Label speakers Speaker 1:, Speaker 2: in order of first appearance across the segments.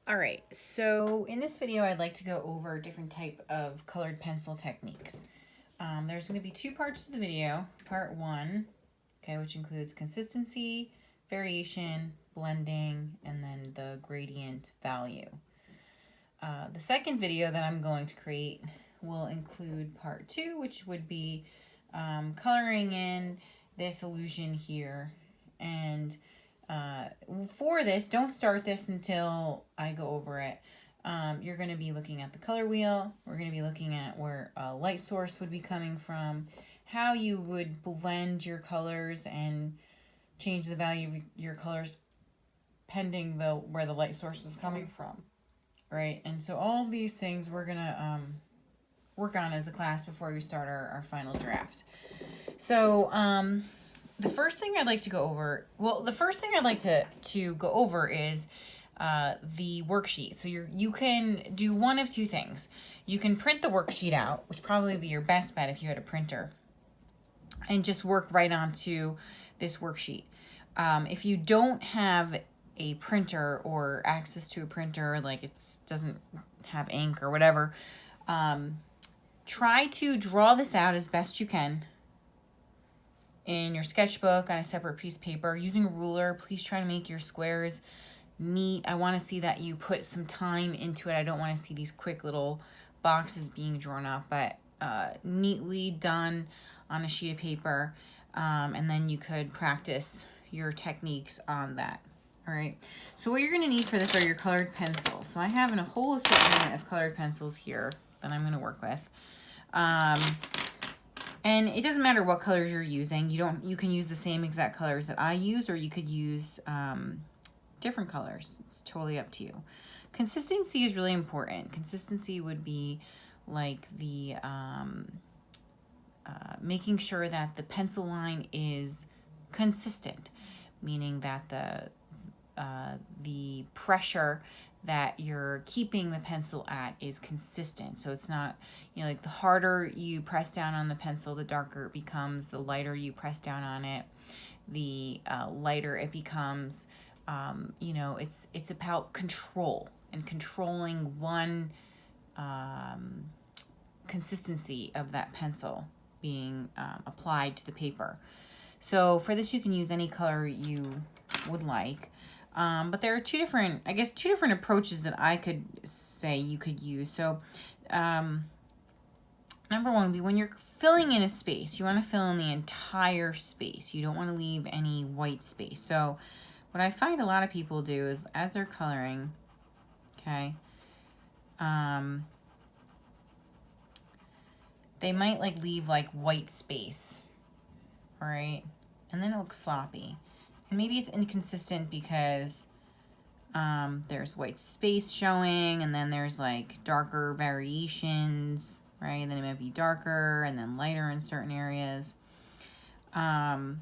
Speaker 1: All right, so in this video, I'd like to go over different type of colored pencil techniques. There's going to be two parts to the video. Part one, okay, which includes consistency, variation, blending, and then the gradient value. The second video that I'm going to create will include part two, which would be coloring in this illusion here. And for this, don't start this until I go over it. You're going to be looking at the color wheel. We're going to be looking at where a light source would be coming from, how you would blend your colors and change the value of your colors pending where the light source is coming from, right? And so all of these things we're going to work on as a class before we start our final draft. So the first thing I'd like to go over, to go over is the worksheet. So you can do one of two things. You can print the worksheet out, which probably would be your best bet if you had a printer, and just work right onto this worksheet. If you don't have a printer or access to a printer, like it doesn't have ink or whatever, try to draw this out as best you can in your sketchbook on a separate piece of paper. Using a ruler, please try to make your squares neat. I want to see that you put some time into it. I don't want to see these quick little boxes being drawn up, but neatly done on a sheet of paper, and then you could practice your techniques on that. All right, so what you're going to need for this are your colored pencils. So I have a whole assortment of colored pencils here that I'm going to work with. And it doesn't matter what colors you're using. You can use the same exact colors that I use, or you could use different colors. It's totally up to you. Consistency is really important. Consistency would be like the making sure that the pencil line is consistent, meaning that the pressure that you're keeping the pencil at is consistent. So it's not, like the harder you press down on the pencil, the darker it becomes. The lighter you press down on it, the lighter it becomes. It's about control and controlling one consistency of that pencil being applied to the paper. So for this, you can use any color you would like. But there are two different approaches that I could say you could use. So number one would be when you're filling in a space, you want to fill in the entire space. You don't want to leave any white space. So what I find a lot of people do is as they're coloring, okay, they might leave white space, all right? And then it looks sloppy. And maybe it's inconsistent because there's white space showing, and then there's darker variations, right? And then it might be darker and then lighter in certain areas. And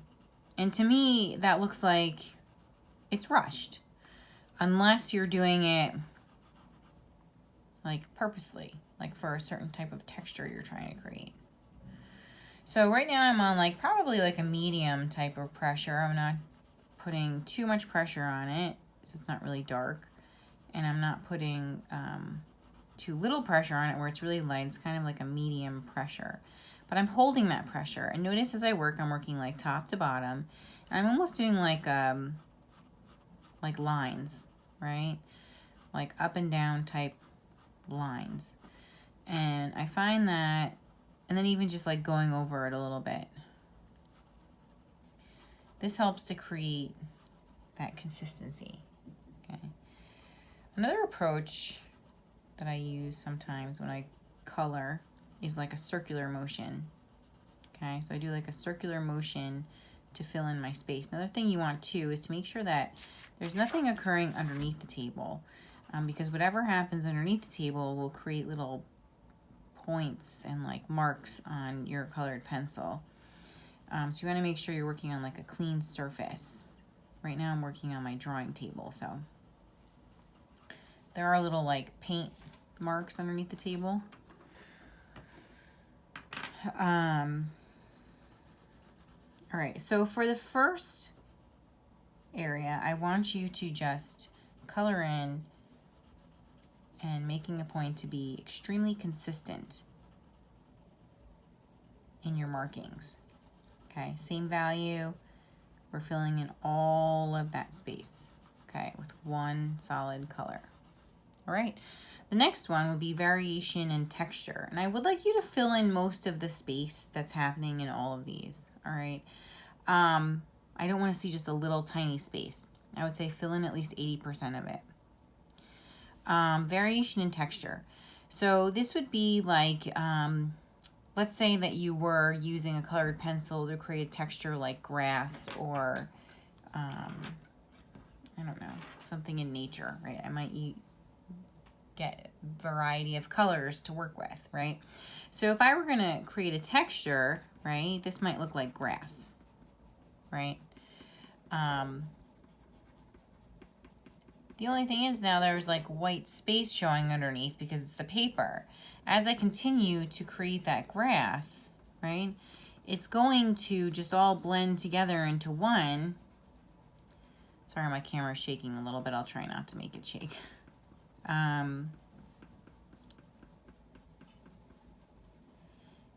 Speaker 1: to me, that looks like it's rushed, unless you're doing it purposely, for a certain type of texture you're trying to create. So right now I'm on probably a medium type of pressure. I'm not putting too much pressure on it, so it's not really dark, and I'm not putting too little pressure on it where it's really light. It's kind of like a medium pressure, but I'm holding that pressure. And notice as I work, I'm working top to bottom, and I'm almost doing lines, right? Up and down type lines. And I find that, and then even just going over it a little bit, this helps to create that consistency, okay? Another approach that I use sometimes when I color is a circular motion, okay? So I do a circular motion to fill in my space. Another thing you want too is to make sure that there's nothing occurring underneath the table, because whatever happens underneath the table will create little points and marks on your colored pencil. So you want to make sure you're working on a clean surface. Right now I'm working on my drawing table, so there are little paint marks underneath the table. All right, so for the first area, I want you to just color in and making a point to be extremely consistent in your markings. Okay, same value. We're filling in all of that space, okay, with one solid color. All right, the next one would be variation in texture. And I would like you to fill in most of the space that's happening in all of these, all right? I don't want to see just a little tiny space. I would say fill in at least 80% of it. Variation in texture. So this would be like, let's say that you were using a colored pencil to create a texture like grass or, I don't know, something in nature, right? I might get a variety of colors to work with, right? So if I were going to create a texture, right, this might look like grass, right? The only thing is now there's like white space showing underneath because it's the paper. As I continue to create that grass, right, it's going to just all blend together into one. Sorry, my camera's shaking a little bit. I'll try not to make it shake.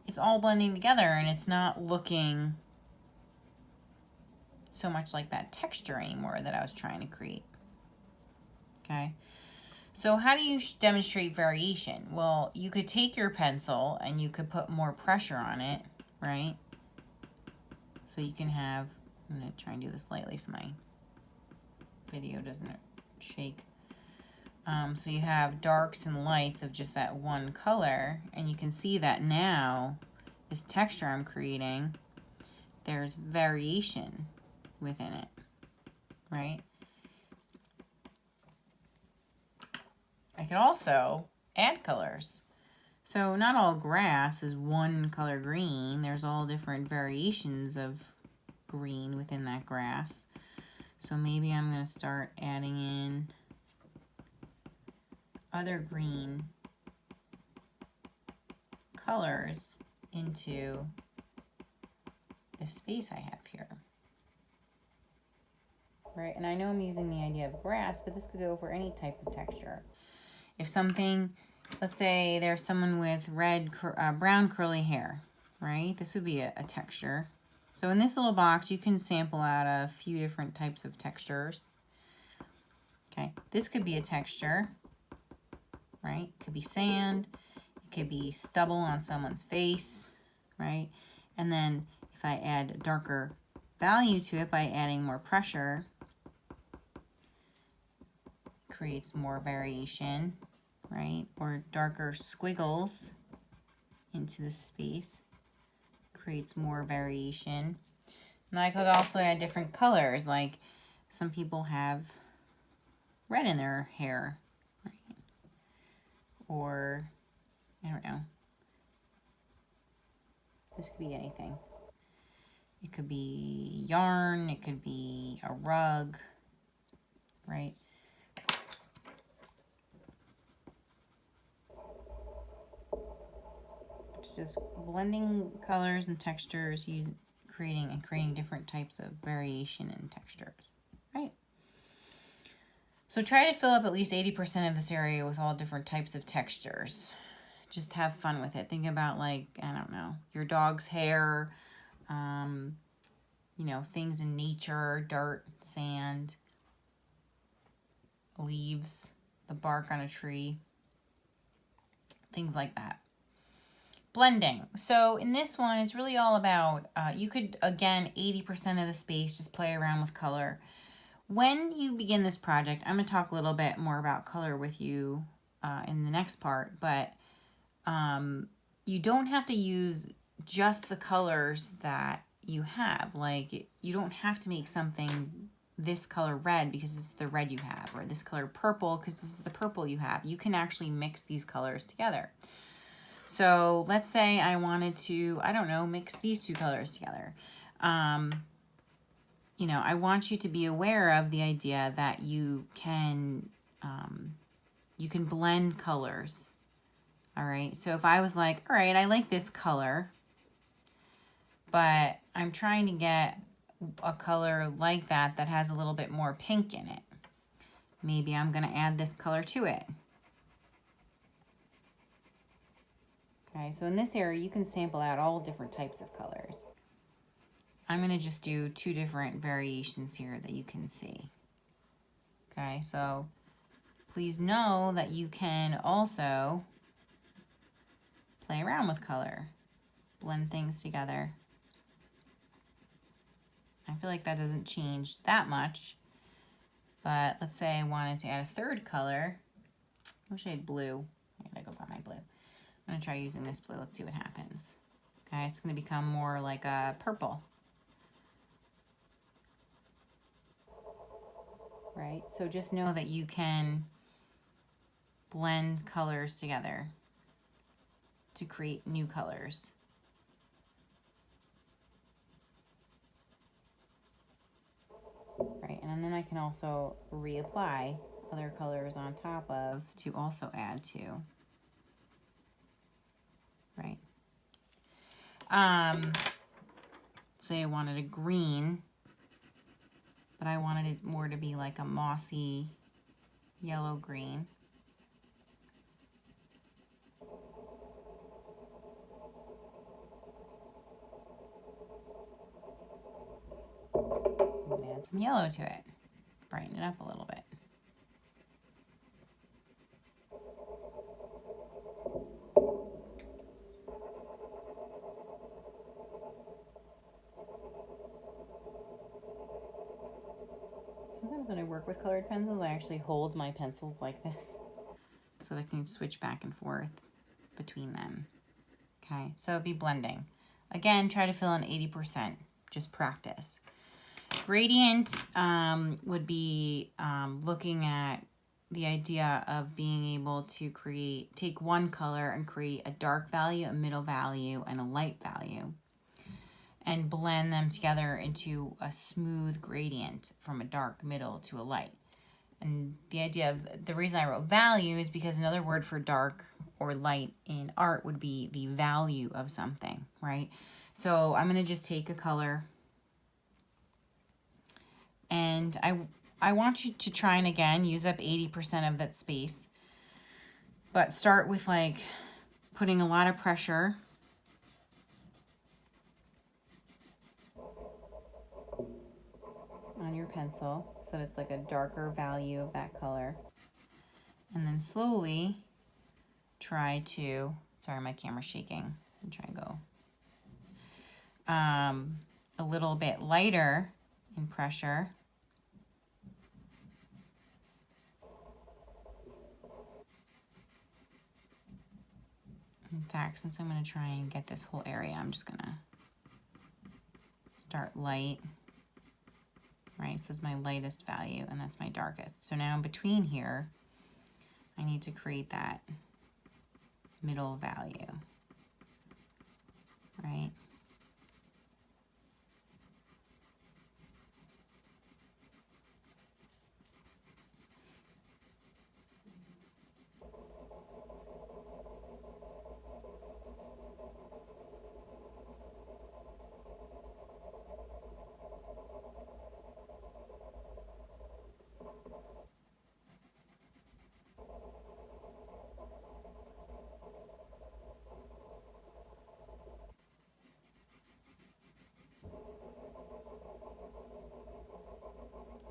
Speaker 1: It's all blending together and it's not looking so much like that texture anymore that I was trying to create. Okay. So how do you demonstrate variation? Well, you could take your pencil and you could put more pressure on it, right? So you can have, I'm going to try and do this lightly so my video doesn't shake. So you have darks and lights of just that one color, and you can see that now this texture I'm creating, there's variation within it, right? I could also add colors. So not all grass is one color green. There's all different variations of green within that grass. So maybe I'm going to start adding in other green colors into the space I have here. Right, and I know I'm using the idea of grass, but this could go for any type of texture. If something, let's say there's someone with brown curly hair, right? This would be a texture. So in this little box, you can sample out a few different types of textures. Okay, this could be a texture, right? It could be sand. It could be stubble on someone's face, right? And then if I add darker value to it by adding more pressure, creates more variation, right? Or darker squiggles into the space creates more variation. And I could also add different colors, like some people have red in their hair, right? Or, I don't know. This could be anything. It could be yarn, it could be a rug, right? Just blending colors and textures, creating different types of variation in textures, right? So try to fill up at least 80% of this area with all different types of textures. Just have fun with it. Think about, like, I don't know, your dog's hair, you know, things in nature, dirt, sand, leaves, the bark on a tree, things like that. Blending. So in this one, it's really all about, you could, again, 80% of the space, just play around with color. When you begin this project, I'm going to talk a little bit more about color with you in the next part, but you don't have to use just the colors that you have. Like, you don't have to make something this color red because this is the red you have, or this color purple because this is the purple you have. You can actually mix these colors together. So let's say I wanted to, I don't know, mix these two colors together. You know, I want you to be aware of the idea that you can blend colors. All right. So if I was like, all right, I like this color, but I'm trying to get a color like that that has a little bit more pink in it. Maybe I'm going to add this color to it. Okay, so in this area, you can sample out all different types of colors. I'm going to just do 2 different variations here that you can see. Okay, so please know that you can also play around with color, blend things together. I feel like that doesn't change that much, but let's say I wanted to add a 3rd color. I wish I had blue. I gotta go find my blue. I'm gonna try using this blue. Let's see what happens. Okay, it's gonna become more like a purple. Right, so just know that you can blend colors together to create new colors. Right, and then I can also reapply other colors on top of to also add to. Right. Say I wanted a green, but I wanted it more to be like a mossy yellow green. I'm gonna add some yellow to it, brighten it up a little bit. Sometimes when I work with colored pencils, I actually hold my pencils like this so I can switch back and forth between them. Okay, so it'd be blending. Again, try to fill in 80%, just practice. Gradient would be looking at the idea of being able to take one color and create a dark value, a middle value, and a light value, and blend them together into a smooth gradient from a dark middle to a light. And the reason I wrote value is because another word for dark or light in art would be the value of something, right? So I'm going to just take a color, and I want you to try and again use up 80% of that space, but start with like putting a lot of pressure on your pencil so that it's like a darker value of that color, and then slowly try to, sorry, my camera's shaking, and try and go a little bit lighter in pressure. In fact, since I'm going to try and get this whole area, I'm just going to start light. Right, this is my lightest value, and that's my darkest. So now in between here, I need to create that middle value, right?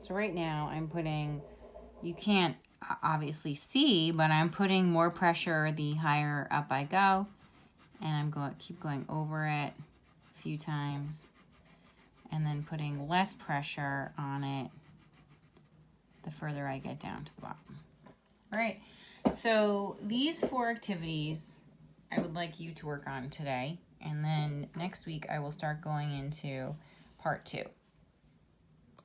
Speaker 1: So right now I'm putting, you can't obviously see, but I'm putting more pressure the higher up I go, and I'm keep going over it a few times, and then putting less pressure on it the further I get down to the bottom. All right, so these 4 activities I would like you to work on today, and then next week I will start going into part 2.